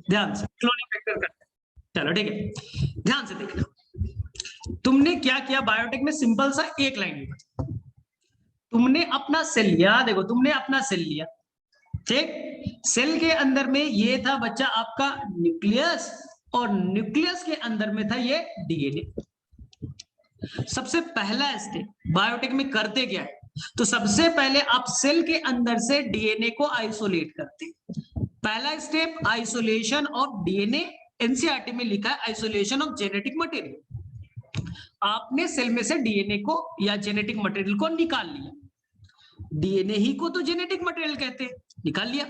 ध्यान से cloning factor करते हैं। चलो ठीक है, ध्यान से देखना। तुमने क्या किया बायोटेक में, सिंपल सा एक लाइन में तुमने अपना सेल लिया। देखो तुमने अपना सेल लिया, ठीक। सेल के अंदर में ये था बच्चा आपका न्यूक्लियस, और न्यूक्लियस के अंदर में था ये डीएनए। सबसे पहला स्टेप बायोटेक में करते क्या है, तो सबसे पहले आप सेल के अंदर से डीएनए को आइसोलेट करते हैं। पहला step isolation of DNA, NCERT में लिखा है आइसोलेशन ऑफ जेनेटिक मटेरियल। आपने सेल में से डीएनए को या जेनेटिक मटेरियल को निकाल लिया, डीएनए ही को तो जेनेटिक मटेरियल कहते हैं, निकाल लिया।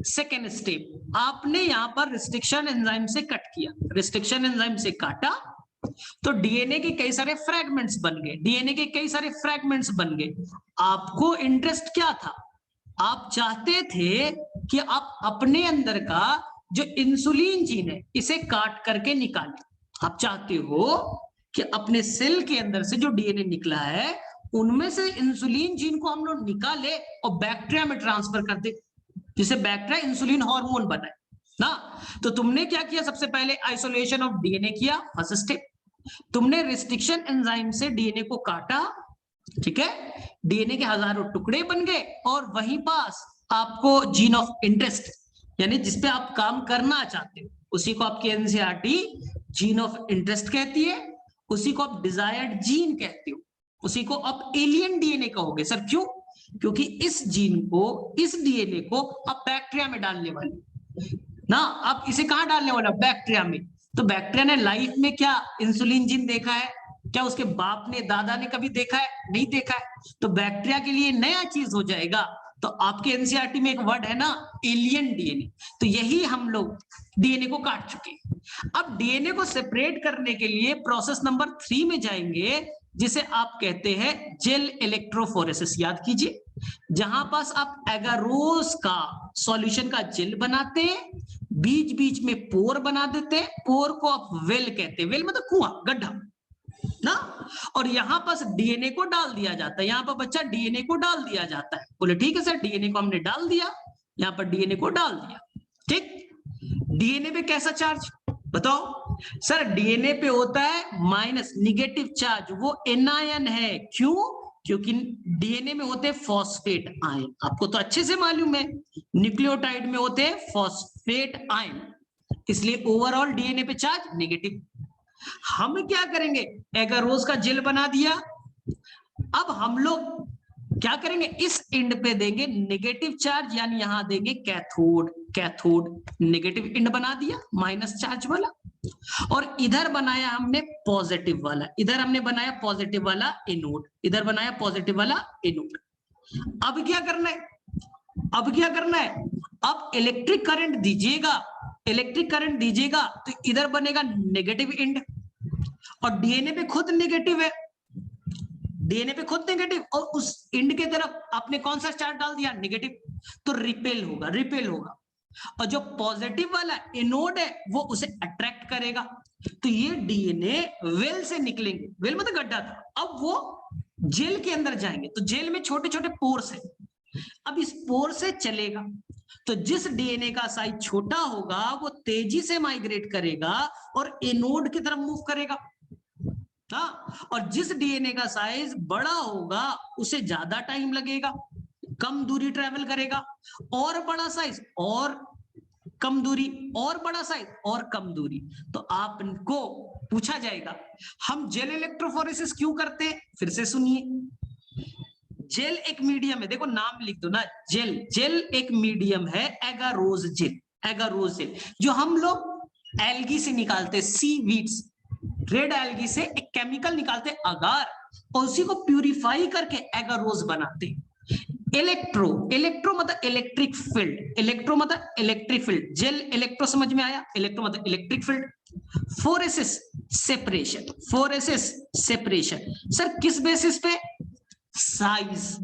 सेकेंड स्टेप, आपने यहां पर रिस्ट्रिक्शन एंजाइम से कट किया, रिस्ट्रिक्शन एंजाइम से काटा तो डीएनए के कई सारे फ्रैगमेंट्स बन गए, डीएनए के कई सारे फ्रैगमेंट्स बन गए। आपको इंटरेस्ट क्या था, आप चाहते थे कि आप अपने अंदर का जो इंसुलिन जीन है इसे काट करके निकालें। आप चाहते हो कि अपने सेल के अंदर से जो डीएनए निकला है उनमें से इंसुलिन जीन को हम लोग निकाले और बैक्टीरिया में ट्रांसफर कर दे, जिससे बैक्टीरिया इंसुलिन हार्मोन बनाए ना। तो तुमने क्या किया, सबसे पहले आइसोलेशन ऑफ डीएनए किया, फर्स्ट स्टेप। तुमने रिस्ट्रिक्शन एंजाइम से डीएनए को काटा, ठीक है, डीएनए के हजारों टुकड़े बन गए, और वहीं पास आपको जीन ऑफ इंटरेस्ट यानी जिसपे आप काम करना चाहते हो उसी को आपकी एनसीईआरटी जीन ऑफ इंटरेस्ट कहती है, उसी को आप डिजायर्ड जीन कहते हो, उसी को आप एलियन डीएनए कहोगे। सर क्यों? क्योंकि इस जीन को, इस डीएनए को आप बैक्टीरिया में डालने वाले ना, आप इसे कहां डालने वाला, बैक्टीरिया में। तो बैक्टीरिया ने लाइफ में क्या इंसुलिन जीन देखा है? क्या उसके बाप ने, दादा ने कभी देखा है? नहीं देखा है। तो बैक्टीरिया के लिए नया चीज हो जाएगा। तो आपके एनसीईआरटी में एक वर्ड है ना, एलियन डीएनए, तो यही हम लोग डीएनए को काट चुके हैं। अब डीएनए को सेपरेट करने के लिए प्रोसेस नंबर 3 में जाएंगे, जिसे आप कहते हैं जेल इलेक्ट्रोफोरेसिस। याद कीजिए, जहां पास आप एगारोस का सॉल्यूशन का जेल बनाते हैं, बीच बीच में पोर बना देते हैं, पोर को आप वेल कहते हैं, वेल मतलब कुआं, गड्ढा ना, और यहां पास डीएनए को डाल दिया जाता है। यहां पर बच्चा डीएनए को डाल दिया जाता है। बोले ठीक है सर, डीएनए को हमने डाल दिया, यहां पर डीएनए को डाल दिया, ठीक। डीएनए पे कैसा चार्ज बताओ? सर डीएनए पे होता है माइनस, निगेटिव चार्ज, वो एनायन है। क्यों? क्योंकि डीएनए में होते हैं फॉस्फेट आयन, आपको तो अच्छे से मालूम है, न्यूक्लियोटाइड में होते हैं फॉस्फेट आयन, इसलिए ओवरऑल डीएनए पे चार्ज नेगेटिव। हम क्या करेंगे, एगारोस का जेल बना दिया, अब हम लोग क्या करेंगे, इस एंड पे देंगे नेगेटिव चार्ज, यानी यहां देंगे कैथोड, कैथोड नेगेटिव एंड बना दिया माइनस चार्ज वाला, और इधर बनाया हमने पॉजिटिव वाला, इधर हमने बनाया पॉजिटिव वाला एनोड, इधर बनाया पॉजिटिव वाला एनोड। अब क्या करना है, अब क्या करना है, अब इलेक्ट्रिक करंट दीजिएगा, इलेक्ट्रिक करंट दीजिएगा तो इधर बनेगा नेगेटिव एंड, और डीएनए पे खुद नेगेटिव है, डीएनए पे खुद नेगेटिव, और उस एंड के तरफ आपने कौन सा चार्ज डाल दिया, नेगेटिव, तो रिपेल होगा, रिपेल होगा, और जो पॉजिटिव वाला एनोड है वो उसे अट्रैक्ट करेगा। तो ये डीएनए वेल से निकलेंगे, वेल मतलब गड्ढा था, अब वो जेल के अंदर जाएंगे, तो जेल में छोटे छोटे पोर्स है, अब इस पोर से चलेगा, तो जिस डीएनए का साइज छोटा होगा वो तेजी से माइग्रेट करेगा और एनोड की तरफ मूव करेगा, और जिस डीएनए का साइज बड़ा होगा उसे ज्यादा टाइम लगेगा, कम दूरी ट्रेवल करेगा, और बड़ा साइज और कम दूरी, और बड़ा साइज और कम दूरी। तो आपको पूछा जाएगा हम जेल इलेक्ट्रोफोरेसिस क्यों करते हैं, फिर से सुनिए। जेल एक मीडियम है, देखो नाम लिख दो ना, जेल, जेल एक मीडियम है, एगारोस जेल, एगारोस जेल जो हम लोग एल्गी से निकालते, सी वीड्स, रेड एल्गी से एक केमिकल निकालते अगार, और उसी को प्यूरिफाई करके एगारोस बनाते। इलेक्ट्रो, इलेक्ट्रो मतलब इलेक्ट्रिक फील्ड, इलेक्ट्रो मतलब इलेक्ट्रिक फील्ड, जेल इलेक्ट्रो समझ में आया, इलेक्ट्रो मतलब electric field. Phoresis separation, phoresis separation sir किस बेसिस पे, साइज,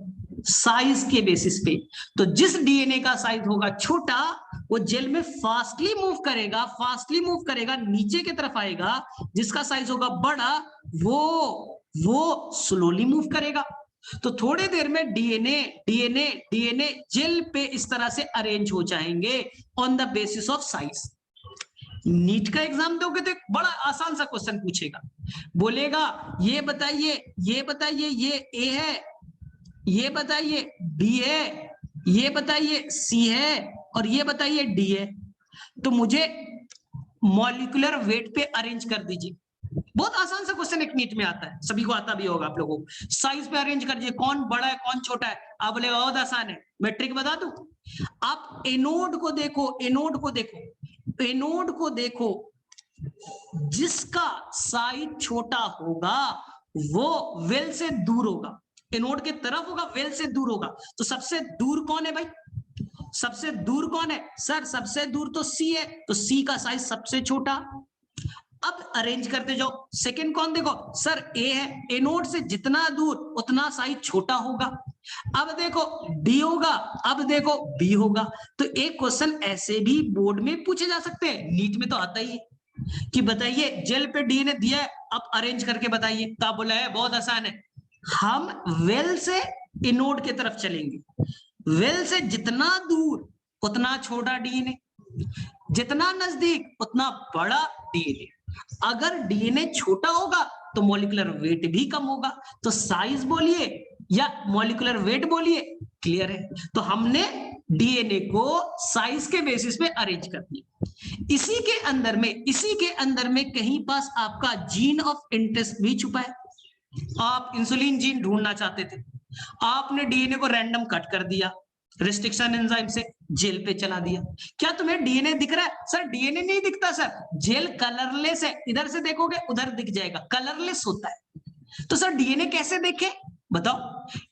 साइज के बेसिस पे। तो जिस डीएनए का साइज होगा छोटा वो जेल में फास्टली मूव करेगा, फास्टली मूव करेगा, नीचे की तरफ आएगा, जिसका साइज होगा बड़ा वो स्लोली मूव करेगा। तो थोड़ी देर में डीएनए डीएनए डीएनए जेल पे इस तरह से अरेंज हो जाएंगे on the basis of size. NEET का एग्जाम दोगे तो एक बड़ा आसान सा क्वेश्चन पूछेगा, बोलेगा ये बताइए, ये बताइए, ये ए है, ये बताइए बी है, ये बताइए सी है, और ये बताइए डी है। तो मुझे मॉलिक्यूलर वेट पे अरेंज कर दीजिए। बहुत आसान सा क्वेश्चन एक नीट में आता है, सभी को आता भी होगा आप लोगों को। साइज पे अरेंज कर दीजिए, कौन बड़ा है कौन छोटा है। आप बोलेगा बहुत आसान है, मैं ट्रिक बता दूं। आप एनोड को देखो, एनोड को देखो, एनोड को देखो, जिसका साइज छोटा होगा वो वेल से दूर होगा, एनोड के तरफ होगा, वेल से दूर होगा। तो सबसे दूर कौन है भाई, सबसे दूर कौन है सर, सबसे दूर तो सी है, तो सी का साइज सबसे छोटा। अब अरेंज करते जाओ, सेकंड कौन देखो सर ए है, एनोड से जितना दूर उतना साइज छोटा होगा। अब देखो डी होगा, अब देखो बी होगा। तो एक क्वेश्चन ऐसे भी बोर्ड में पूछे जा सकते हैं, नीट में तो आता ही है कि बताइए जेल पे डीएनए दिया है, अब अरेंज करके बताइए। तो आप बोला है बहुत आसान है, हम वेल से एनोड की तरफ चलेंगे, वेल से जितना दूर उतना छोटा डीएनए, जितना नजदीक उतना बड़ा डीएनए। अगर डीएनए छोटा होगा तो मॉलिक्यूलर वेट भी कम होगा। तो साइज बोलिए या मॉलिक्यूलर वेट बोलिए, क्लियर है। तो हमने डीएनए को साइज के बेसिस पे अरेंज कर दिया। इसी के अंदर में कहीं पास आपका जीन ऑफ इंटरेस्ट भी छुपा है। आप इंसुलिन जीन ढूंढना चाहते थे, आपने डीएनए को रैंडम कट कर दिया, रिस्ट्रिक्शन एंजाइम से जेल पे चला दिया। क्या तुम्हें डीएनए दिख रहा है सर? डीएनए नहीं दिखता सर, जेल कलरलेस है, इधर से देखोगे उधर दिख जाएगा, कलरलेस होता है। तो सर डीएनए कैसे देखें बताओ?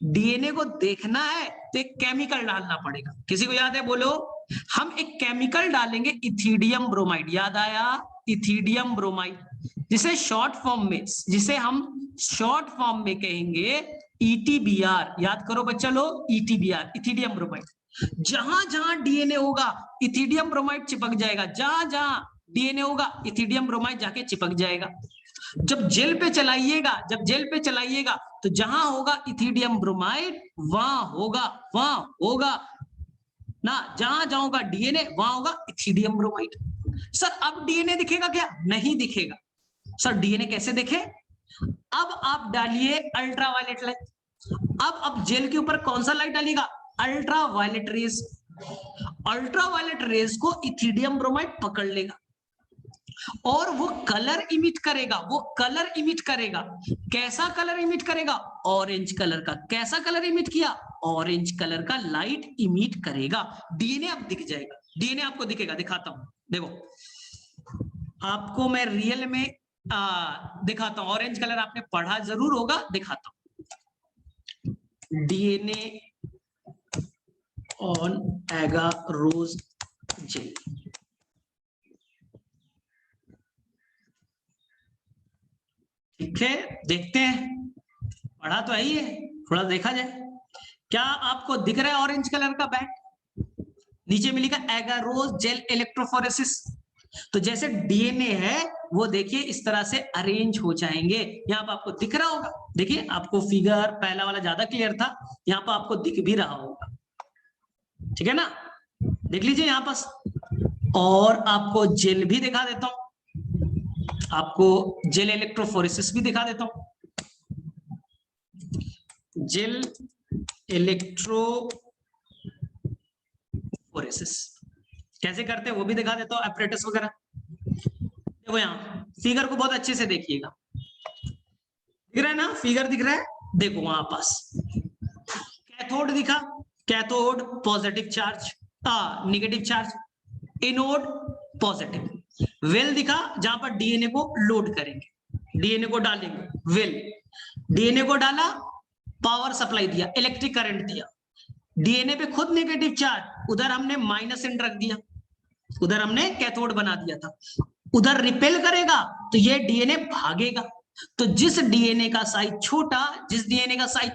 डीएनए को देखना है तो एक केमिकल डालना पड़ेगा। किसी को याद है बोलो? हम एक केमिकल डालेंगे, इथिडियम ब्रोमाइड। याद आया? इथिडियम ब्रोमाइड, जिसे हम शॉर्ट फॉर्म में कहेंगे ईटीबीआर। याद करो बच्चा लोग, ईटीबीआर, इथिडियम ब्रोमाइड। जहां जहां डीएनए होगा इथिडियम ब्रोमाइड चिपक जाएगा, जहां जहां डीएनए होगा इथिडियम ब्रोमाइड जाके चिपक जाएगा। जब जेल पे चलाइएगा तो जहां होगा इथिडियम ब्रोमाइड वहां होगा ना, जहां जहां होगा डीएनए वहां होगा इथिडियम ब्रोमाइड। सर अब डीएनए दिखेगा क्या? नहीं दिखेगा। सर डीएनए कैसे देखे? अब आप डालिए अल्ट्रावायलेट लाइट। अब जेल के ऊपर कौन सा लाइट डालिएगा? Ultraviolet rays. अल्ट्रावायलेट रेज को इथिडियम ब्रोमाइड पकड़ लेगा और वो कलर इमिट करेगा। कैसा कलर इमिट करेगा? ऑरेंज कलर का। कैसा कलर इमिट किया? ऑरेंज कलर का लाइट इमिट करेगा। डीएनए अब दिख जाएगा, डीएनए आपको दिखेगा। दिखाता हूं, देखो आपको मैं रियल में दिखाता हूं। ऑरेंज कलर आपने पढ़ा जरूर होगा, दिखाता हूं। DNA on agarose gel. ठीक है, देखते हैं, पढ़ा तो है, थोड़ा देखा जाए। क्या आपको दिख रहा है ऑरेंज कलर का बैंड? नीचे में लिखा एगारोज जेल इलेक्ट्रोफोरेसिस। तो जैसे डीएनए है वो देखिए इस तरह से अरेंज हो जाएंगे। यहाँ पर आपको दिख रहा होगा, देखिए आपको फिगर पहला वाला ज्यादा क्लियर था, यहाँ पर आपको दिख भी रहा होगा। ठीक है ना, देख लीजिए यहाँ पर। और आपको जेल भी दिखा देता हूं, आपको जेल इलेक्ट्रोफोरेसिस भी दिखा देता हूं। जेल इलेक्ट्रोफोरेसिस कैसे करते हैं वो भी दिखा देता हूं, एपरेटस वगैरह। देखो यहाँ फिगर को बहुत अच्छे से देखिएगा, दिख रहा है ना? फिगर दिख रहा है, देखो वहां पास कैथोड दिखा, cathode positive charge, negative charge, anode positive. Well दिखा जहां पर डीएनए को लोड करेंगे, डीएनए को डालेंगे, वेल डीएनए को डाला, पावर सप्लाई दिया, इलेक्ट्रिक करंट दिया। डीएनए पे खुद नेगेटिव चार्ज, उधर हमने माइनस एंड रख दिया, उधर हमने कैथोड बना दिया था। उधर रिपेल करेगा तो ये डीएनए भागेगा। तो जिस डीएनए का साइज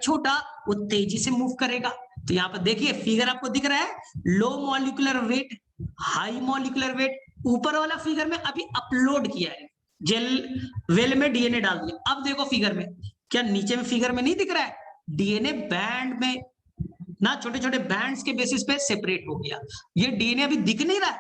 छोटा वो तेजी से मूव करेगा। तो यहाँ पर देखिए फिगर आपको दिख रहा है, low molecular weight, high molecular weight. ऊपर वाला फिगर में अभी अपलोड किया है, जेल वेल में डीएनए डाल दिया। अब देखो फिगर में, क्या नीचे में फिगर में नहीं दिख रहा है? डीएनए बैंड में ना, छोटे छोटे बैंड्स के बेसिस पे सेपरेट हो गया। ये डीएनए अभी दिख नहीं रहा है,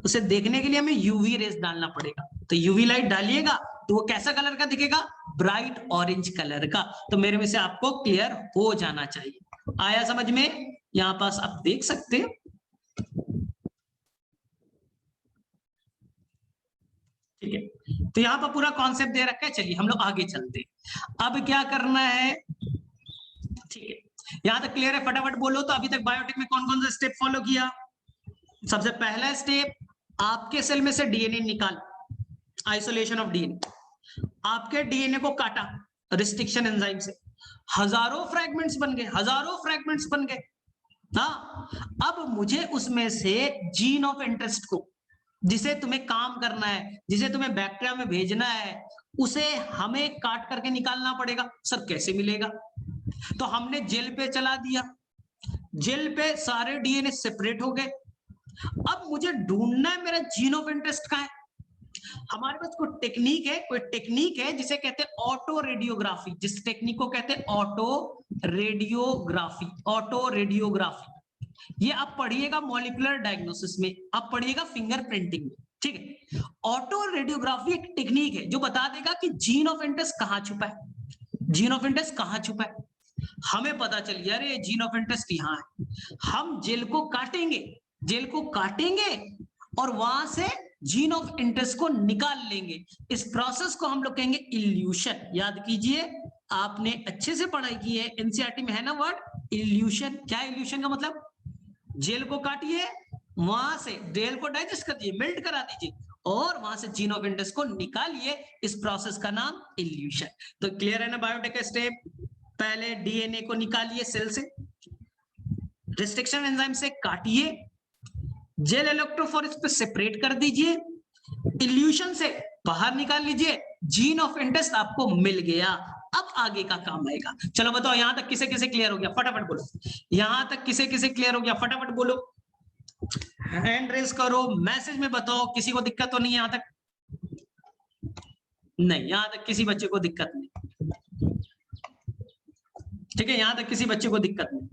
उसे देखने के लिए हमें यूवी रेस डालना पड़ेगा। तो यूवी लाइट डालिएगा तो वो कैसा कलर का दिखेगा, ब्राइट ऑरेंज कलर का। तो मेरे में से आपको क्लियर हो जाना चाहिए। आया समझ में? यहां पास आप देख सकते हैं, ठीक है। तो यहाँ पर पूरा कॉन्सेप्ट दे रखा है। चलिए हम लोग आगे चलते हैं। अब क्या करना है, ठीक है, यहां तक क्लियर है? फटाफट बोलो। तो अभी तक बायोटेक में कौन कौन सा स्टेप फॉलो किया? सबसे पहला स्टेप, आपके सेल में से डीएनए निकाल, आइसोलेशन ऑफ डीएनए। आपके डीएनए को काटा रिस्ट्रिक्शन एंजाइम से, हजारों फ्रैगमेंट्स बन गए, हजारों फ्रैगमेंट्स बन गए। हाँ, अब मुझे उसमें से जीन ऑफ इंटरेस्ट को, जिसे तुम्हें काम करना है, जिसे तुम्हें बैक्टीरिया में भेजना है, उसे हमें काट करके निकालना पड़ेगा। सर कैसे मिलेगा? तो हमने जेल पे चला दिया, जेल पे सारे डीएनए सेपरेट हो गए। अब मुझे ढूंढना है मेरा जीन ऑफ इंटरेस्ट कहाँ है। हमारे पास कोई टेक्निक है जिसे कहते हैं ऑटो रेडियोग्राफी। जिस टेक्निक को कहते हैं ऑटो रेडियोग्राफी, ऑटो रेडियोग्राफी। ये आप पढ़िएगा मॉलिक्यूलर डायग्नोसिस में, आप पढ़िएगा फिंगर प्रिंटिंग में, ठीक है। ऑटो रेडियोग्राफी एक टेक्निक है जो बता देगा कि जीन ऑफ इंटरेस्ट कहां छुपा है, जीन ऑफ इंटरेस्ट कहां छुपा है। हमें पता चल गया अरे जीन ऑफ इंटरेस्ट यहाँ है। हम जेल को काटेंगे, जेल को काटेंगे और वहां से जीन ऑफ इंटरेस्ट को निकाल लेंगे। इस प्रोसेस को हम लोग कहेंगे इल्यूशन। याद कीजिए, आपने अच्छे से पढ़ाई की है, एनसीईआरटी में है ना वर्ड इल्यूशन। क्या इल्यूशन का मतलब? जेल को काटिए, वहां से जेल को डाइजेस्ट कर दीजिए, मेल्ट करा दीजिए और वहां से जीन ऑफ इंटरेस्ट को निकालिए। इस प्रोसेस का नाम इल्यूशन। तो क्लियर है ना बायोटेक का स्टेप? पहले डीएनए को निकालिए सेल से, रिस्ट्रिक्शन एंजाइम से काटिए, जेल इलेक्ट्रोफोरेस पे सेपरेट कर दीजिए, इल्यूशन से बाहर निकाल लीजिए, जीन ऑफ इंटरेस्ट आपको मिल गया। अब आगे का काम आएगा। चलो बताओ यहां तक किसे किसे क्लियर हो गया, फटाफट बोलो। यहां तक किसे किसे क्लियर हो गया, फटाफट बोलो। हैंड रेज करो, मैसेज में बताओ। किसी को दिक्कत तो नहीं है यहां तक? नहीं, यहां तक किसी बच्चे को दिक्कत नहीं, ठीक है, यहां तक किसी बच्चे को दिक्कत नहीं।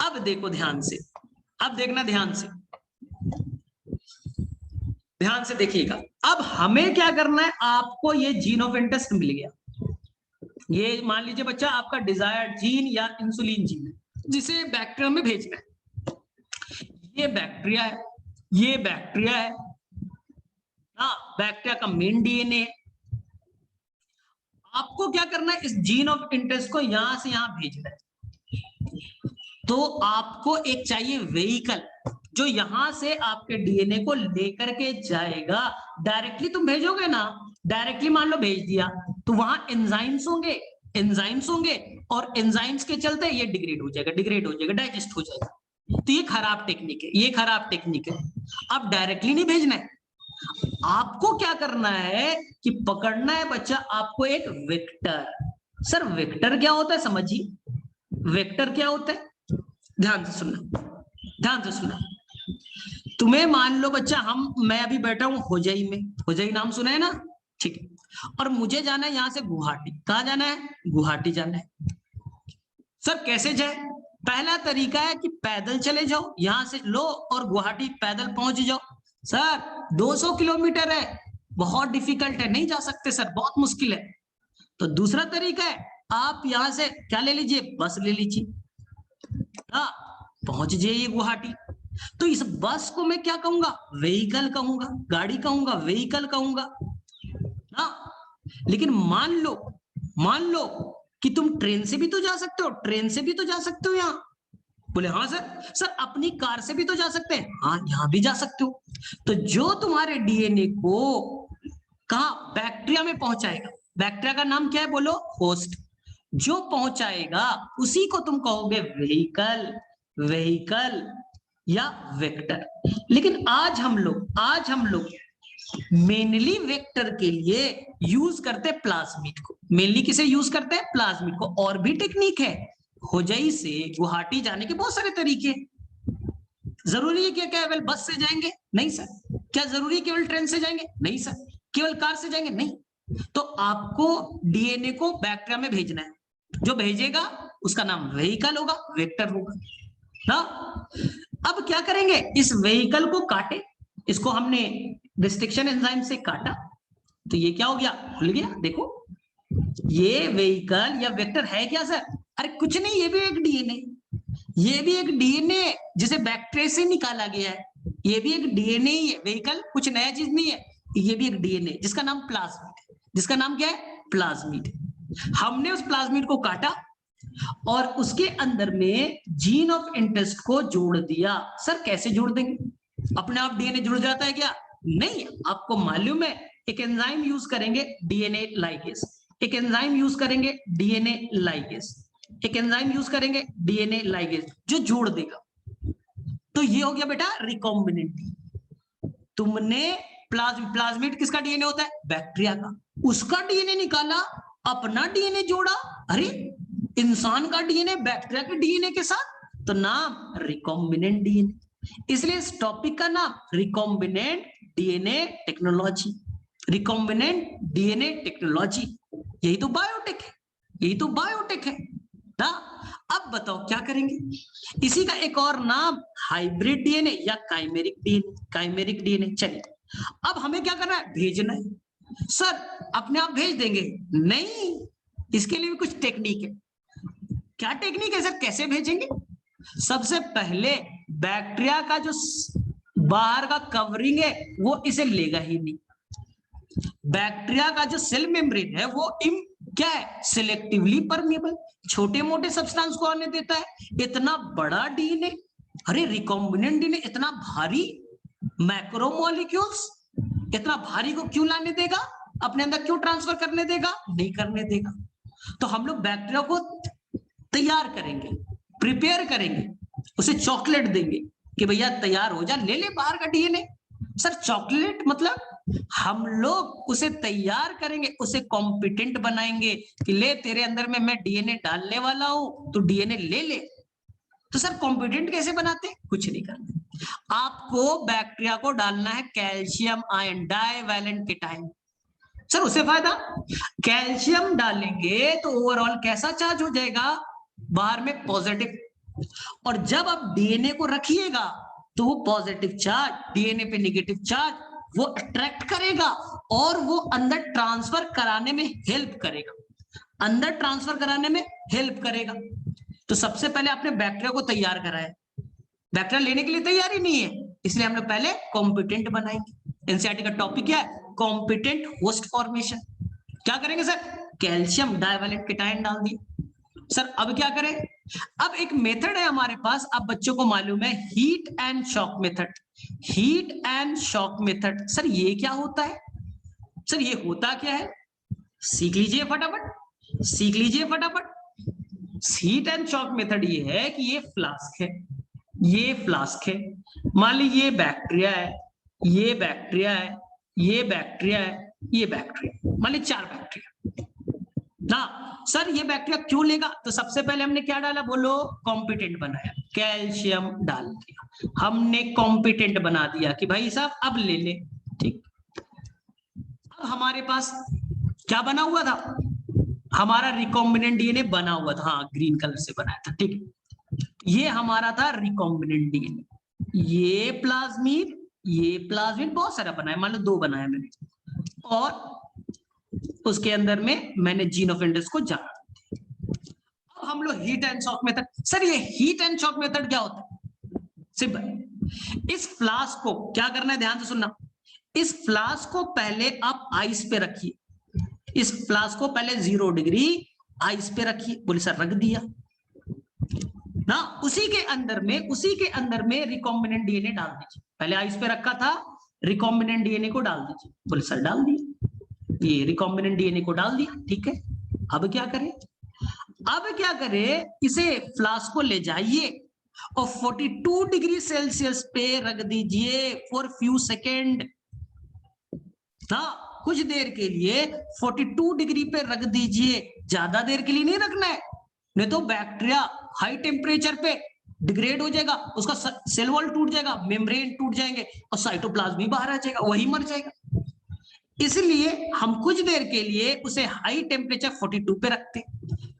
अब देखो ध्यान से, अब देखना ध्यान से, ध्यान से देखिएगा। अब हमें क्या करना है, आपको ये जीन ऑफ इंटरेस्ट मिल गया। ये मान लीजिए बच्चा आपका डिजायर्ड जीन या इंसुलिन जीन है जिसे बैक्टीरिया में भेजना है। ये बैक्टीरिया है, ये बैक्टीरिया है, हाँ, बैक्टीरिया का मेन डीएनए है। आपको क्या करना है, इस जीन ऑफ इंटरेस्ट को यहां से यहां भेजना है। तो आपको एक चाहिए व्हीकल जो यहां से आपके डीएनए को लेकर के जाएगा। डायरेक्टली तुम भेजोगे ना, डायरेक्टली मान लो भेज दिया, तो वहां एंजाइम्स होंगे, एंजाइम्स होंगे और एंजाइम्स के चलते ये डिग्रेड हो जाएगा, डिग्रेड हो जाएगा, डाइजेस्ट हो जाएगा। तो ये खराब टेक्निक है, ये खराब टेक्निक है। अब डायरेक्टली नहीं भेजना है, आपको क्या करना है कि पकड़ना है बच्चा आपको एक वेक्टर। सर वेक्टर क्या होता है समझिए, वेक्टर क्या होता है, ध्यान से सुनना, ध्यान से सुनना। तुम्हें मान लो बच्चा, मैं अभी बैठा हूं होजई में, होजई नाम सुना है ना, ठीक है, और मुझे जाना है यहां से गुवाहाटी। कहां जाना है? गुवाहाटी जाना है। सर कैसे जाए? पहला तरीका है कि पैदल चले जाओ, यहां से लो और गुवाहाटी पैदल पहुंच जाओ। सर 200 किलोमीटर है, बहुत डिफिकल्ट है, नहीं जा सकते सर, बहुत मुश्किल है। तो दूसरा तरीका है, आप यहां से क्या ले लीजिए, बस ले लीजिए, हाँ, पहुंच जाइए गुवाहाटी। तो इस बस को मैं क्या कहूंगा, व्हीकल कहूंगा, गाड़ी कहूंगा, व्हीकल कहूंगा ना। लेकिन मान लो कि तुम ट्रेन से भी तो जा सकते हो, ट्रेन से भी तो जा सकते हो यहाँ। बोले हाँ सर, सर अपनी कार से भी तो जा सकते हैं, हाँ यहाँ भी जा सकते हो। तो जो तुम्हारे डीएनए को कहा बैक्टीरिया में पहुंचाएगा, बैक्टीरिया का नाम क्या है बोलो, होस्ट, जो पहुंचाएगा उसी को तुम कहोगे व्हीकल, व्हीकल या वेक्टर। लेकिन आज हम लोग मेनली वेक्टर के लिए यूज करते हैं प्लाज्मिड को। मेनली किसे यूज करते हैं, प्लाज्मिड को। और भी टेक्निक है, होजई से गुवाहाटी जाने के बहुत सारे तरीके। जरूरी है क्या केवल बस से जाएंगे? नहीं सर। क्या जरूरी है केवल ट्रेन से जाएंगे? नहीं सर। केवल कार से जाएंगे? नहीं। तो आपको डीएनए को बैक्टीरिया में भेजना है, जो भेजेगा उसका नाम व्हीकल होगा, वेक्टर होगा ना। अब क्या करेंगे, इस व्हीकल को काटे इसको हमने रिस्ट्रिक्शन एंजाइम से काटा, तो ये क्या हो गया, खुल गया। देखो ये व्हीकल या वेक्टर है क्या सर? अरे कुछ नहीं, ये भी एक डीएनए, ये भी एक डीएनए जिसे बैक्टीरिया से निकाला गया है, ये भी एक डीएनए ही है। व्हीकल कुछ नया चीज नहीं है, ये भी एक डीएनए जिसका नाम प्लाज्मिड है। जिसका नाम क्या है? प्लाज्मिड। हमने उस प्लाज्मिड को काटा और उसके अंदर में जीन ऑफ इंटरेस्ट को जोड़ दिया। सर कैसे जोड़ देंगे? अपने आप डीएनए जुड़ जाता है क्या? नहीं, आपको मालूम है एक एंजाइम यूज करेंगे डीएनए लाइगेज, एक एंजाइम यूज करेंगे डीएनए लाइगेज, एक एंजाइम यूज करेंगे डीएनए लाइगेज जो जोड़ देगा। तो ये हो गया बेटा रिकॉम्बिनेंट। तुमने प्लाज्मिड किसका डीएनए होता है? बैक्टीरिया का। उसका डीएनए निकाला, अपना डीएनए जोड़ा। अरे इंसान का डीएनए बैक्टीरिया के डीएनए के साथ, तो नाम रिकॉम्बिनेंट डीएनए। इसलिए इस टॉपिक का नाम recombinant DNA technology, recombinant DNA technology. यही तो बायोटेक है, यही तो बायोटेक है ना। अब बताओ क्या करेंगे? इसी का एक और नाम हाइब्रिड डीएनए या काइमेरिक डीएनए, काइमेरिक डीएनए। चलिए अब हमें क्या करना है? भेजना है। सर अपने आप भेज देंगे? नहीं, इसके लिए भी कुछ टेक्निक है। क्या टेक्निक है सर, कैसे भेजेंगे? सबसे पहले बैक्टीरिया का जो बाहर का कवरिंग है वो इसे लेगा ही नहीं। बैक्टीरिया का जो सेल मेम्ब्रेन है वो क्या है? सिलेक्टिवली परमेबल, छोटे मोटे सब्सटेंस को आने देता है। इतना बड़ा डीएनए, अरे रिकॉम्बिनेंट डीएनए इतना भारी, मैक्रोमोलिक्यूल्स इतना भारी को क्यों लाने देगा? अपने अंदर क्यों ट्रांसफर करने देगा? नहीं करने देगा। तो हम लोग बैक्टीरिया को तैयार करेंगे, प्रिपेयर करेंगे, उसे चॉकलेट देंगे कि भैया तैयार हो जा, ले ले बाहर का डीएनए। सर चॉकलेट मतलब हम लोग उसे तैयार करेंगे, उसे कॉम्पिटेंट बनाएंगे कि ले तेरे अंदर में मैं डीएनए डालने वाला हूं, तो डीएनए ले ले। तो सर कॉम्पिटेंट कैसे बनाते? कुछ नहीं करना, आपको बैक्टीरिया को डालना है calcium ion divalent cation. Sir उससे फायदा, कैल्शियम डालेंगे तो ओवरऑल कैसा चार्ज हो जाएगा? बाहर में पॉजिटिव। और जब आप डीएनए को रखिएगा तो वो पॉजिटिव चार्ज डीएनए पे नेगेटिव चार्ज वो अट्रैक्ट करेगा और वो अंदर ट्रांसफर कराने में हेल्प करेगा, अंदर ट्रांसफर कराने में हेल्प करेगा। तो सबसे पहले आपने बैक्टीरिया को तैयार करा है, बैक्टीरिया लेने के लिए तैयार ही नहीं है, इसलिए हम लोग पहले कॉम्पिटेंट बनाएंगे। एनसीईआरटी का टॉपिक क्या है? Competent host formation. क्या करेंगे सर? कैल्शियम डाइवैलेंट केटाइन डाल दिए। सर अब क्या करें? अब एक मेथड है हमारे पास, अब बच्चों को मालूम है, heat and shock method. Heat and shock method, sir ये क्या होता है? सर ये होता क्या है? सीख लीजिए फटाफट, सीख लीजिए फटाफट। हीट एंड शॉक मेथड ये है कि ये फ्लास्क है, ये फ्लास्क है, मान लीजिए ये बैक्टीरिया है, ये बैक्टीरिया है, ये बैक्टीरिया है, ये बैक्टीरिया, मान लीजिए 4 बैक्टीरिया ना। सर ये बैक्टीरिया क्यों लेगा? तो सबसे पहले हमने क्या डाला? बोलो, कॉम्पिटेंट बनाया, कैल्शियम डाल दिया, हमने कॉम्पिटेंट बना दिया कि भाई साहब अब ले ले। ठीक, अब हमारे पास क्या बना हुआ था? हमारा रिकॉम्बिनेंट डीएनए बना हुआ था, हाँ ग्रीन कलर से बनाया था। ठीक, ये हमारा था रिकॉम्बिनेंट डीएनए। ये प्लाज्मिड बहुत सारा बनाया, मान लो 2 बनाया मैंने, और उसके अंदर में मैंने जीन ऑफ इंटरेस्ट को जाना। अब हम लोग heat and shock method. Sir ये हीट एंड शॉक मेथड क्या होता है? सिंपल, इस फ्लास्क को क्या करना है, ध्यान से सुनना। इस फ्लास्क को पहले आप आइस पे रखिए, इस फ्लास्क को पहले 0 डिग्री आइस पे रखिए। बोले सर रख दिया ना, उसी के अंदर में रिकॉम्बिनेंट डीएनए डाल दीजिए। पहले आइस पे रखा था, रिकॉम्बिनेंट डीएनए को डाल दीजिए। बोले सर डाल दिया, ये रिकॉम्बिनेंट डीएनए को डाल दिया। ठीक है, अब क्या करें? अब क्या करें? इसे फ्लास्क को ले जाइए और 42 डिग्री सेल्सियस पे रख दीजिए फॉर फ्यू सेकेंड ना, कुछ देर के लिए 42 डिग्री पे रख दीजिए, ज्यादा देर के लिए नहीं रखना है, नहीं तो बैक्टीरिया हाई टेम्परेचर पे डिग्रेड हो जाएगा, उसका सेल वॉल टूट जाएगा, मेम्ब्रेन टूट जाएंगे और साइटोप्लाज्म भी बाहर आ जाएगा, वही मर जाएगा। इसलिए हम कुछ देर के लिए उसे हाई टेम्परेचर 42 पे रखते।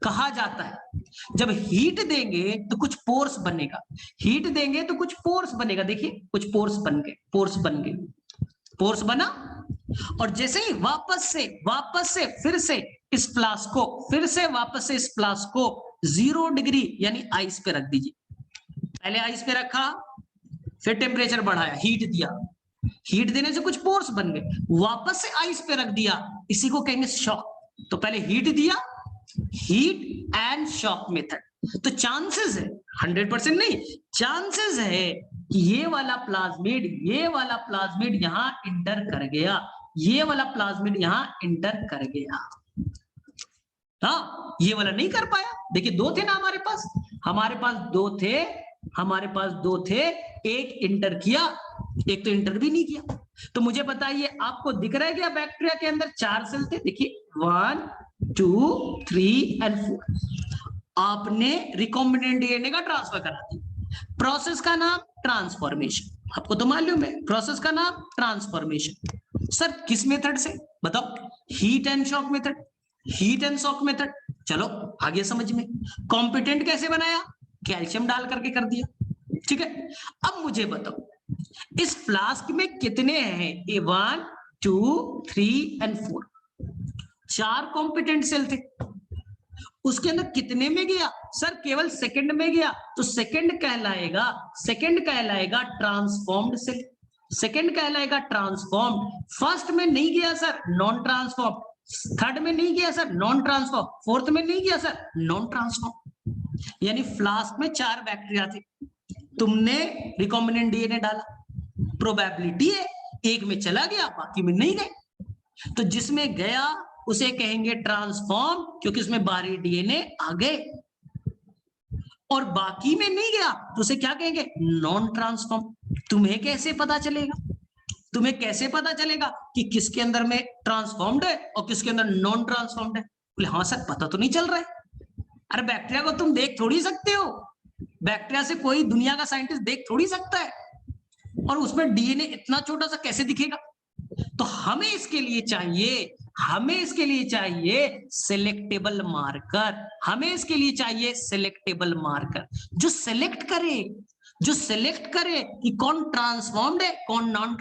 कहा जाता है जब हीट देंगे तो कुछ पोर्स बनेगा, हीट देंगे तो कुछ पोर्स बनेगा, देखिए कुछ पोर्स बन गए, पोर्स बन गए, पोर्स बना, और जैसे ही वापस से फिर से इस फ्लास्क को, फिर से वापस से इस फ्लास्क को 0 डिग्री यानी आइस पे रख दीजिए। पहले आइस पे रखा, फिर टेम्परेचर बढ़ाया, हीट दिया, हीट देने से कुछ पोर्स बन गए, वापस से आइस पे रख दिया, इसी को कहेंगे शॉक। तो पहले हीट दिया, हीट एंड शॉक मेथड। तो चांसेस है, 100% नहीं, चांसेस है कि ये वाला प्लाज्मिड यहां इंटर कर गया, ये वाला प्लाज्मिड यहां इंटर कर गया। हाँ, ये वाला नहीं कर पाया। देखिए दो थे ना हमारे पास दो थे, एक इंटर किया, एक तो इंटर भी नहीं किया। तो मुझे बताइए, आपको दिख रहा है क्या बैक्टीरिया के अंदर 4 सेल थे? देखिए 1 2 3 एंड 4। आपने रिकॉम्बिनेंट डीएनए का ट्रांसफर करा दिया। प्रोसेस का नाम ट्रांसफॉर्मेशन, आपको तो मालूम है, प्रोसेस का नाम ट्रांसफॉर्मेशन। सर किस मेथड से बताओ? Heat and shock method, heat and shock method. चलो आगे समझ में। कॉम्पिटेंट कैसे बनाया? कैल्शियम डाल करके कर दिया, ठीक है। अब मुझे बताओ, इस फ्लास्क में कितने हैं? 1 2 3 एंड 4, 4 कॉम्पिटेंट सेल थे। उसके अंदर कितने में गया? सर केवल सेकंड में गया, तो सेकंड कहलाएगा ट्रांसफॉर्म्ड सेल, सेकंड कहलाएगा ट्रांसफॉर्म्ड। फर्स्ट में नहीं गया सर, नॉन ट्रांसफॉर्म। थर्ड में नहीं गया सर, नॉन ट्रांसफॉर्म। फोर्थ में नहीं गया सर, नॉन ट्रांसफॉर्म। यानी फ्लास्क में 4 बैक्टीरिया थे, तुमने रिकॉम्बिनेंट डीएनए डाला, प्रोबेबिलिटी है एक में चला गया, बाकी में नहीं गए। तो जिसमें गया उसे कहेंगे ट्रांसफॉर्म, क्योंकि उसमें बाहरी डीएनए आ गए। और बाकी में नहीं गया तो उसे क्या कहेंगे? Non transform. तुम्हें कैसे पता चलेगा कि किसके अंदर में ट्रांसफॉर्म्ड है और किसके अंदर नॉन ट्रांसफॉर्म्ड है? बोले हाँ सर पता तो नहीं चल रहा है। अरे बैक्टीरिया को तुम देख थोड़ी सकते हो, बैक्टीरिया से कोई दुनिया का साइंटिस्ट देख थोड़ी सकता है, और उसमें डीएनए इतना छोटा सा कैसे दिखेगा? तो हमें इसके लिए चाहिए सिलेक्टेबल मार्कर, जो सेलेक्ट करे कि कौन ट्रांसफॉर्म्ड है, कौन नॉन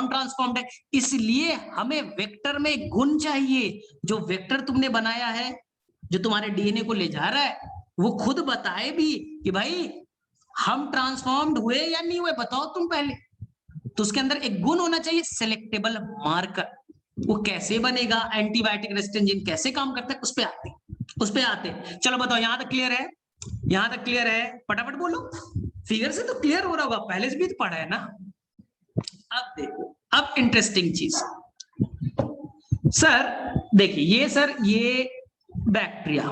ट्रांसफॉर्म्ड है, इसलिए हमें वेक्टर में गुण चाहिए। जो वेक्टर तुमने बनाया है, जो तुम्हारे डीएनए को ले जा रहा है, वो खुद बताए भी कि भाई हम ट्रांसफॉर्म्ड हुए या नहीं हुए, बताओ तुम पहले। तो उसके अंदर एक गुण होना चाहिए सिलेक्टेबल मार्कर। वो कैसे बनेगा, एंटीबायोटिक रेजिस्टेंट जीन कैसे काम करता है, उस पे आते। चलो बताओ, यहां तक क्लियर है? फटाफट बोलो, फिगर से तो क्लियर हो रहा होगा, पहले से भी तो पढ़ा है ना। अब देखो, अब इंटरेस्टिंग चीज, सर देखिए, ये बैक्टीरिया,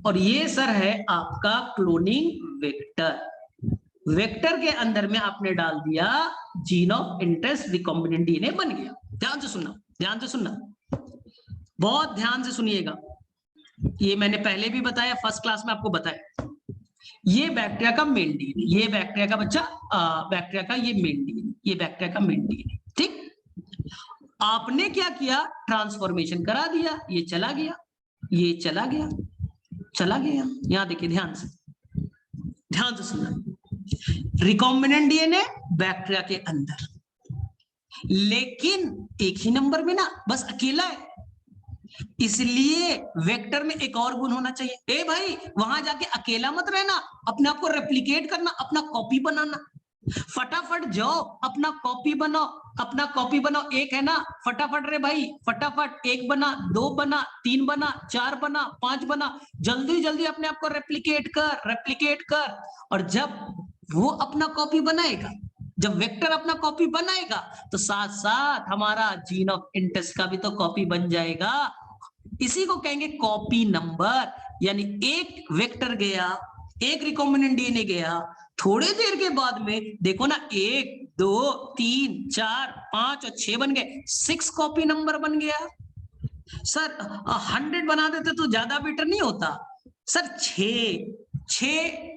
और ये सर है आपका क्लोनिंग वेक्टर के अंदर में आपने डाल दिया gene of interest, recombinant DNA बन गया। ध्यान से सुनना, बहुत ध्यान से सुनिएगा। ये मैंने पहले भी बताया, फर्स्ट क्लास में आपको बताया। ये बैक्टीरिया का मेन डीएनए, ये बैक्टीरिया का बच्चा, बैक्टीरिया का ये मेन डीएनए, ये बैक्टीरिया का मेन डीएनए, ठीक। आपने क्या किया? ट्रांसफॉर्मेशन करा दिया, ये चला गया। यहां देखिए, ध्यान से सुनना। रिकॉम्बिनेंट डीएनए बैक्टीरिया के अंदर, लेकिन एक ही नंबर में ना, बस अकेला है, इसलिए वेक्टर में एक और गुण होना चाहिए। ए भाई, वहां जाके अकेला मत रहना, अपने आप को रेप्लिकेट करना, अपना कॉपी बनाना। फटाफट जाओ, अपना कॉपी बनाओ। एक है ना, फटाफट रे भाई, फटाफट 1 बना, 2 बना, 3 बना, 4 बना, 5 बना, जल्दी अपने आप को रेप्लिकेट कर। और जब वो अपना कॉपी बनाएगा, जब वेक्टर अपना कॉपी बनाएगा, तो साथ साथ हमारा जीन ऑफ इंटरेस्ट का भी तो कॉपी बन जाएगा। इसी को कहेंगे कॉपी नंबर। यानी एक वेक्टर गया, एक रिकॉम्बिनेंट डीएनए गया, थोड़ी देर के बाद में देखो ना, 1 2 3 4 5 और 6 बन गए, 6 कॉपी नंबर बन गया। सर 100 बना देते तो ज्यादा बेटर नहीं होता? सर 6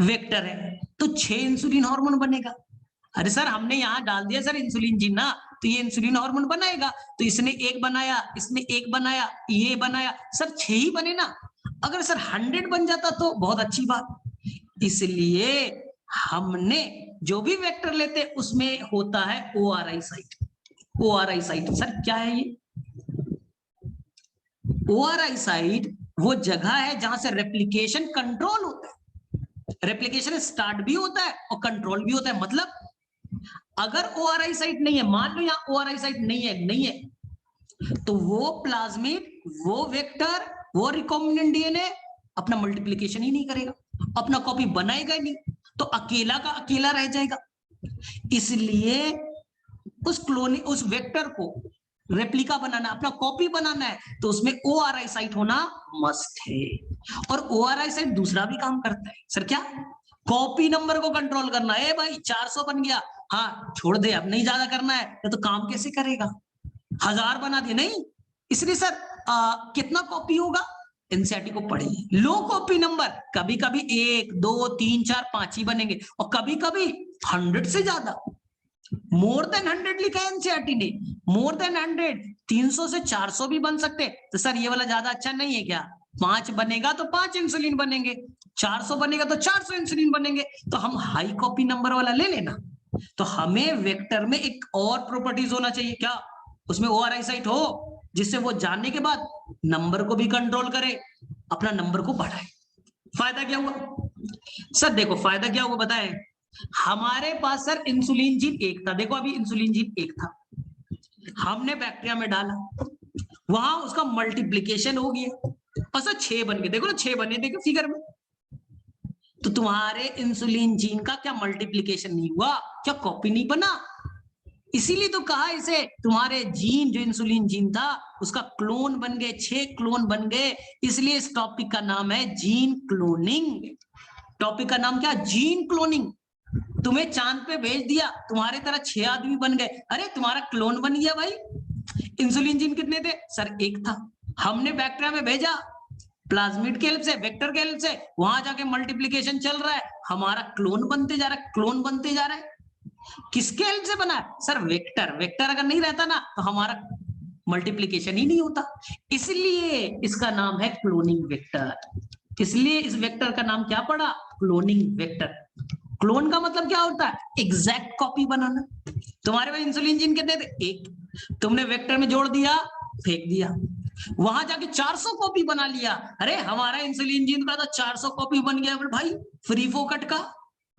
वेक्टर है तो 6 इंसुलिन हार्मोन बनेगा। अरे सर हमने यहां डाल दिया सर इंसुलिन जीन ना, तो ये इंसुलिन हार्मोन बनाएगा। तो इसने एक बनाया, इसने एक बनाया, ये बनाया, सर 6 ही बने ना। अगर सर 100 बन जाता तो बहुत अच्छी बात। इसलिए हमने जो भी वेक्टर लेते उसमें होता है ORI site. ORI site sir क्या है ये? ORI साइट वो जगह है जहां से रेप्लिकेशन कंट्रोल होता है। रेप्लिकेशन स्टार्ट भी होता है और कंट्रोल भी होता है। मतलब अगर ORI साइट नहीं है, मान लो यहाँ ORI साइट नहीं है, तो वो प्लाज्मिड, वो वेक्टर, वो रिकॉम्बिनेंट डीएनए अपना मल्टीप्लिकेशन ही नहीं करेगा, अपना कॉपी बनाएगा ही नहीं, तो अकेला का अकेला रह जाएगा। इसलिए उस वेक्टर को रेप्लिका बनाना, अपना कॉपी बनाना है, तो उसमें ORI साइट होना मस्ट है। और ORI साइट दूसरा भी काम करता है सर, क्या? कॉपी नंबर को कंट्रोल करना है। भाई 400 बन गया, हाँ छोड़ दे, अब नहीं ज्यादा करना है, तो काम कैसे करेगा? 1000 बना दिया, नहीं। इसलिए सर कितना कॉपी होगा? एनसीईआरटी को पढ़िए। लो कॉपी नंबर कभी कभी 1 2 3 4 5 ही बनेंगे, और कभी कभी 100 से ज्यादा। मोर देन 100 लिखा है एनसीईआरटी ने, मोर देन 100, 300 से 400 भी बन सकते। तो सर ये वाला ज्यादा अच्छा नहीं है क्या? 5 बनेगा तो 5 इंसुलिन बनेंगे, 400 बनेगा तो 400 इंसुलिन बनेंगे। तो हम हाई कॉपी नंबर वाला ले लेना। तो हमें वेक्टर में एक और प्रॉपर्टीज होना चाहिए, क्या? उसमें ORI साइट हो, जिससे वो जानने के बाद नंबर को भी कंट्रोल करे, अपना नंबर को बढ़ाए। फायदा क्या हुआ सर? देखो फायदा क्या हुआ बताएं। हमारे पास सर इंसुलिन जीन एक था, देखो अभी इंसुलिन जीन एक था, हमने बैक्टीरिया में डाला, वहां उसका मल्टीप्लिकेशन हो गया, और सर 6 बन गए। देखो ना 6 बने, देखो फिगर में। तो तुम्हारे इंसुलिन जीन का क्या मल्टीप्लिकेशन नहीं हुआ? क्या कॉपी नहीं बना? इसीलिए तो कहा इसे, तुम्हारे जीन जो इंसुलिन जीन था उसका क्लोन बन गए, 6 क्लोन बन गए। इसलिए इस टॉपिक का नाम है जीन क्लोनिंग। टॉपिक का नाम क्या? Gene cloning. तुम्हें चांद पे भेज दिया, तुम्हारे तरह 6 आदमी बन गए, अरे तुम्हारा क्लोन बन गया भाई। इंसुलिन जीन कितने थे सर? एक था, हमने बैक्टीरिया में भेजा, प्लाज्मिड के हेल्प से, वेक्टर के हेल्प से, वहां जाके मल्टीप्लिकेशन चल रहा है, हमारा क्लोन बनते जा रहा है, क्लोन बनते जा रहा है। किसके हेल्प से बना है सर? वेक्टर। वेक्टर अगर नहीं रहता ना तो हमारा मल्टीप्लिकेशन ही नहीं होता। इसलिए इसका नाम है क्लोनिंग वेक्टर। इसलिए इस वेक्टर का नाम क्या पड़ा? Cloning vector. क्लोन का मतलब क्या होता है? एग्जैक्ट कॉपी बनाना। तुम्हारे पास इंसुलिन जीन कितने थे? एक, तुमने वेक्टर में जोड़ दिया, फेंक दिया, वहां जाके 400 कॉपी बना लिया। अरे हमारा इंसुलिन जीन का तो 400 कॉपी बन गया भाई, फ्री फोकट का,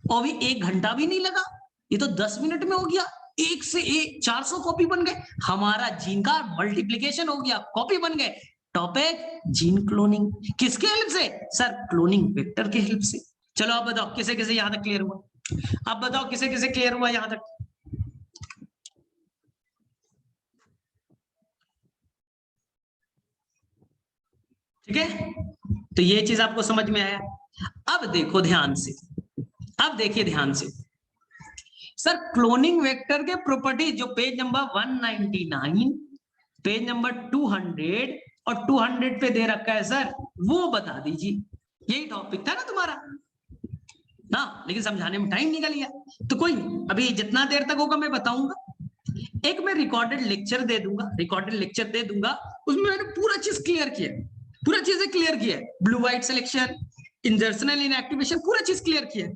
और भी 1 घंटा भी नहीं लगा, ये तो 10 मिनट में हो गया। एक से एक 400 कॉपी बन गए, हमारा जीन का मल्टीप्लिकेशन हो गया, कॉपी बन गए। Topic gene cloning. किसके हेल्प से सर? क्लोनिंग वेक्टर के हेल्प से। चलो आप बताओ किसे किसे यहां तक क्लियर हुआ? आप बताओ किसे किसे क्लियर हुआ यहां तक? ठीक है, तो ये चीज आपको समझ में आया। अब देखो ध्यान से, अब देखिए ध्यान से सर, क्लोनिंग वेक्टर के प्रॉपर्टी जो पेज नंबर 199, पेज नंबर 200 और 200 पे दे रखा है सर, वो बता दीजिए। यही टॉपिक था ना तुम्हारा ना, लेकिन समझाने में टाइम निकल गया। तो कोई नहीं, अभी जितना देर तक होगा मैं बताऊंगा। एक मैं रिकॉर्डेड लेक्चर दे दूंगा, रिकॉर्डेड लेक्चर दे दूंगा, उसमें मैंने पूरा चीज क्लियर किया, पूरा चीजें क्लियर किया, ब्लू व्हाइट सिलेक्शन, इंजर्शनल इनएक्टिवेशन, पूरा चीज क्लियर किया,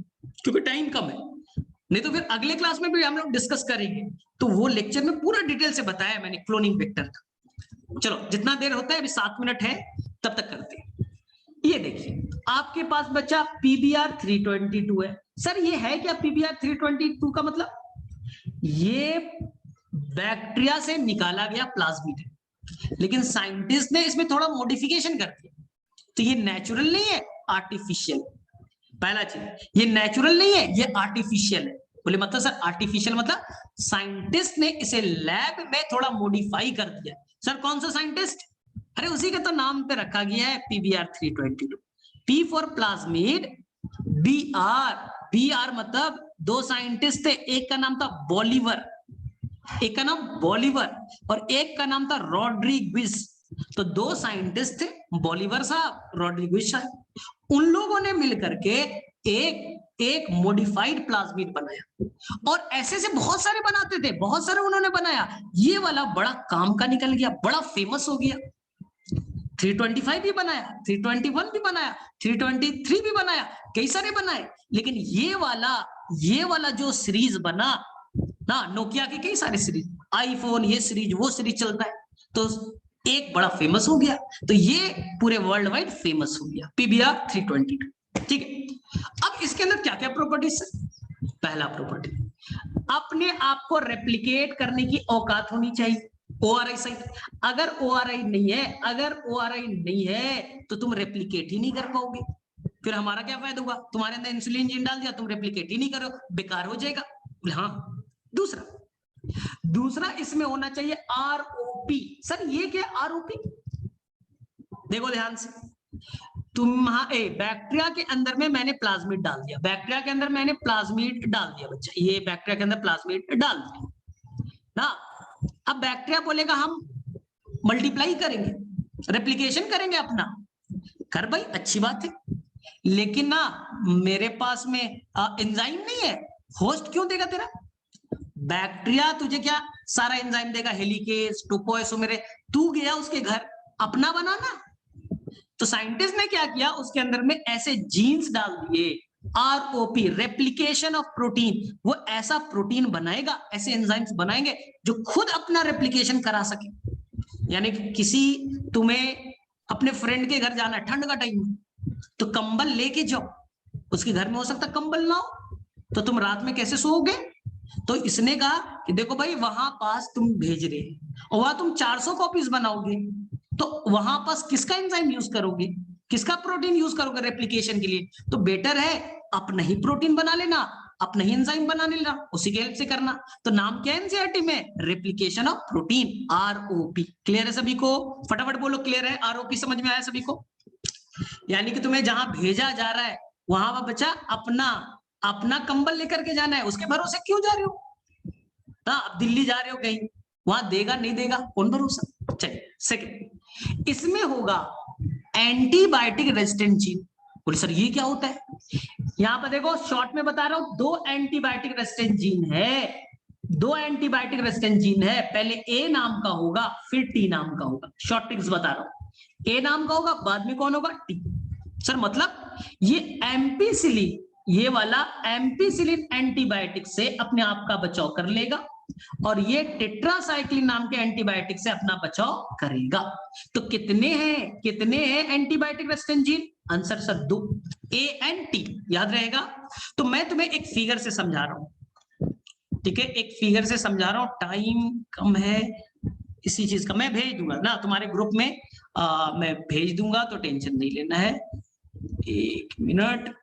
क्योंकि टाइम कम है। नहीं तो फिर अगले क्लास में भी हम लोग डिस्कस करेंगे, तो वो लेक्चर में पूरा डिटेल से बताया मैंने क्लोनिंग वेक्टर का। चलो जितना देर होता है, अभी 7 मिनट है, तब तक करते हैं। ये देखिए आपके पास बच्चा PBr 322 है। सर ये है क्या PBr 322 का मतलब? ये बैक्टीरिया से निकाला गया प्लाज्मिड है, लेकिन साइंटिस्ट ने इसमें थोड़ा मॉडिफिकेशन कर दिया, तो ये नेचुरल नहीं है, आर्टिफिशियल। पहला चीज, ये नेचुरल नहीं है, ये आर्टिफिशियल है। बोले मतलब सर आर्टिफिशियल मतलब साइंटिस्ट ने इसे लैब में थोड़ा मॉडिफाई कर दिया। सर कौन सा साइंटिस्ट? अरे उसी के तो नाम पे रखा गया है PBr 322। P for plasmid, BR मतलब 2 साइंटिस्ट थे, एक का नाम था बॉलीवर, एक का नाम बॉलीवर, और एक का नाम था रॉड्रिग्विज। तो 2 साइंटिस्ट थे, बॉलीवर साहब, रॉड्रिग्विज साहब। उन लोगों ने मिलकर के एक एक मॉडिफाइड प्लाज्मिड बनाया, और ऐसे से बहुत सारे बनाते थे, बहुत सारे उन्होंने बनाया। ये वाला बड़ा काम का निकल गया, बड़ा फेमस हो गया। 325 भी बनाया, 321 भी बनाया, 323 भी बनाया, कई सारे बनाए। लेकिन ये वाला जो सीरीज बना ना, नोकिया के कई सारे सीरीज, आईफोन, ये सीरीज, वो सीरीज चलता है, तो एक बड़ा फेमस हो गया। तो ये पूरे वर्ल्ड वाइड फेमस हो गया, PBR 322। ठीक है, अब इसके अंदर क्या क्या प्रॉपर्टीज है? पहला प्रॉपर्टी, अपने आप को रेप्लिकेट करने की औकात होनी चाहिए। ORI साइट, अगर ORI नहीं है तो तुम रेप्लिकेट ही नहीं कर पाओगे। फिर हमारा क्या फायदा हुआ? तुम्हारे अंदर इंसुलिन जीन डाल दिया, तुम रेप्लिकेट ही नहीं करो, बेकार हो जाएगा। हाँ, दूसरा इसमें होना चाहिए ROP। सर ये क्या ROP? देखो ध्यान से, बैक्टीरिया के अंदर में मैंने प्लाज्मिड डाल दिया, बैक्टीरिया के अंदर मैंने प्लाज्मिड डाल दिया बच्चा, ये बैक्टीरिया के अंदर प्लाज्मिड डाल दिया ना। अब बैक्टीरिया बोलेगा हम मल्टीप्लाई करेंगे, रेप्लिकेशन करेंगे अपना, कर भाई, अच्छी बात है। लेकिन ना मेरे पास में एंजाइम नहीं है, होस्ट क्यों देगा तेरा? बैक्टीरिया तुझे क्या सारा एंजाइम देगा, हेलिकेज, टोपोइसोमेरेज, तू गया उसके घर अपना बनाना। तो साइंटिस्ट ने क्या किया, उसके अंदर में ऐसे जीन्स डाल दिए, ROP, रेप्लिकेशन ऑफ प्रोटीन। वो ऐसा प्रोटीन बनाएगा, ऐसे एंजाइम्स बनाएंगे जो खुद अपना रेप्लिकेशन करा सके। यानी कि किसी तुम्हें अपने फ्रेंड के घर जाना है ठंड का टाइम, तो कंबल लेके जाओ, उसके घर में हो सकता कंबल ना हो, तो तुम रात में कैसे सोओगे? तो इसने कहा कि देखो भाई, वहां पास तुम भेज रहे और वहां तुम 400 कॉपीज बनाओगे, तो वहां पास किसका एंजाइम यूज करोगे, किसका प्रोटीन यूज करोगे रेप्लिकेशन के लिए? तो बेटर है अपना ही प्रोटीन बना लेना, अपना ही एंजाइम बना लेना, उसी के हेल्प से करना। तो नाम क्या है एनसीईआरटी में? Replication of protein, ROP। Clear है सभी को? फटाफट बोलो, क्लियर है? ROP समझ में आया सभी को? यानी कि तुम्हें जहां भेजा जा रहा है वहां पर बच्चा अपना कंबल लेकर के जाना है, उसके भरोसे क्यों जा रहे हो? हाँ, अब दिल्ली जा रहे हो कहीं, वहां देगा नहीं देगा कौन भरोसा। चलिए सेकंड, इसमें होगा एंटीबायोटिक रेजिस्टेंट जीन। बोले सर ये क्या होता है? यहां पर देखो शॉर्ट में बता रहा हूं, दो एंटीबायोटिक रेजिस्टेंट जीन है, दो एंटीबायोटिक रेजिस्टेंट जीन है। पहले ए नाम का होगा, फिर टी नाम का होगा। शॉर्ट ट्रिक्स बता रहा हूं, ए नाम का होगा, बाद में कौन होगा? टी। सर मतलब ये एम्पिसिलिन, ये वाला एम्पिसिलिन एंटीबायोटिक से अपने आप का बचाव कर लेगा, और ये टेट्रासाइक्लिन नाम के एंटीबायोटिक से अपना बचाव करेगा। तो कितने हैं antibiotic resistant gene? Answer sir 2, A and T, याद रहेगा। तो मैं तुम्हें एक फिगर से समझा रहा हूं, ठीक है, एक फिगर से समझा रहा हूं, टाइम कम है इसी चीज का। मैं भेज दूंगा ना तुम्हारे ग्रुप में, मैं भेज दूंगा, तो टेंशन नहीं लेना है। एक मिनट,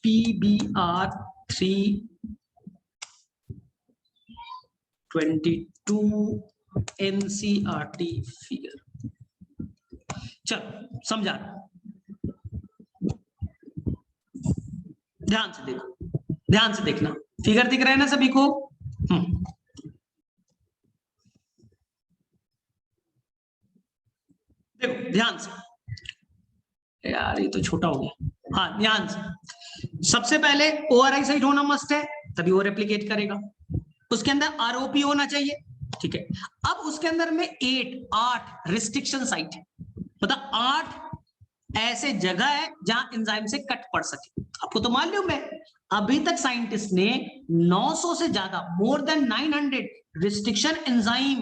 PBR 322 NCERT फिगर, चलो समझा। ध्यान से देखो, ध्यान से देखना, फिगर दिख रहा है ना सभी को? देखो ध्यान से, यार ये तो छोटा हो गया। हाँ ध्यान से, सबसे पहले ORI साइट होना मस्ट है, तभी वो रेप्लिकेट करेगा। उसके अंदर ROP होना चाहिए, ठीक है। अब उसके अंदर में 8 रिस्ट्रिक्शन साइट है, मतलब 8 ऐसे जगह है जहां एंजाइम से कट पड़ सके। आपको तो मालूम है, अभी तक साइंटिस्ट ने 900 से ज्यादा, more than 900 restriction enzyme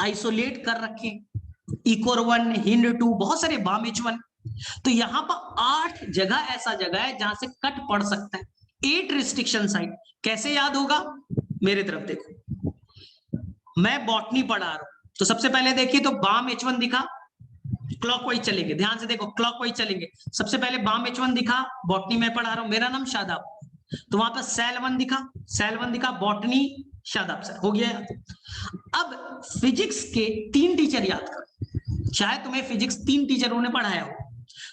isolate कर रखे, ECOR1, HIND2, बहुत सारे BAMH1। तो यहां पर 8 जगह ऐसा जगह है जहां से कट पड़ सकता है, 8 रिस्ट्रिक्शन साइट। कैसे याद होगा? मेरे तरफ देखो, मैं बॉटनी पढ़ा रहा हूं, तो सबसे पहले देखिए तो BAMH1 दिखा, क्लॉकवाइज चलेंगे, ध्यान से देखो, क्लॉकवाइज चलेंगे। सबसे पहले BAMH1 दिखा, बॉटनी में पढ़ा रहा हूं, मेरा नाम शादाब, तो वहां पर सेल 1 दिखा, बॉटनी शादाब सर, हो गया। अब फिजिक्स के 3 टीचर याद करो, शायद तुम्हें फिजिक्स 3 टीचरों ने पढ़ाया हो,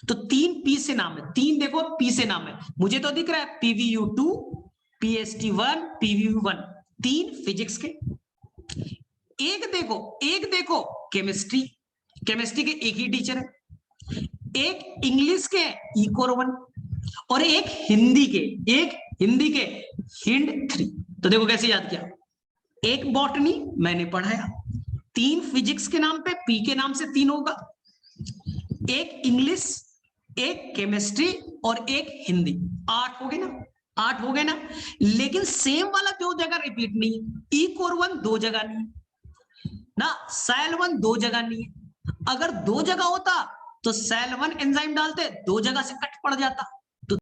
तो 3 P से नाम है, 3 देखो P से नाम है, मुझे तो दिख रहा है PVU2, PST1, PVU1, 3 फिजिक्स के। एक देखो केमिस्ट्री के एक ही टीचर है। एक इंग्लिश के ECOR1, और एक हिंदी के हिंड 3। तो देखो कैसे याद किया, एक बॉटनी मैंने पढ़ाया, 3 फिजिक्स के नाम पे, पी के नाम से 3 होगा, एक इंग्लिश, एक केमिस्ट्री और एक हिंदी, 8 हो गए ना, 8 हो गए ना। लेकिन सेम वाला 2 जगह रिपीट नहीं है, इकोर 1 2 जगह नहीं ना, सेल 1 2 जगह नहीं है। अगर 2 जगह होता तो सेल 1 एंजाइम डालते, 2 जगह से कट पड़ जाता,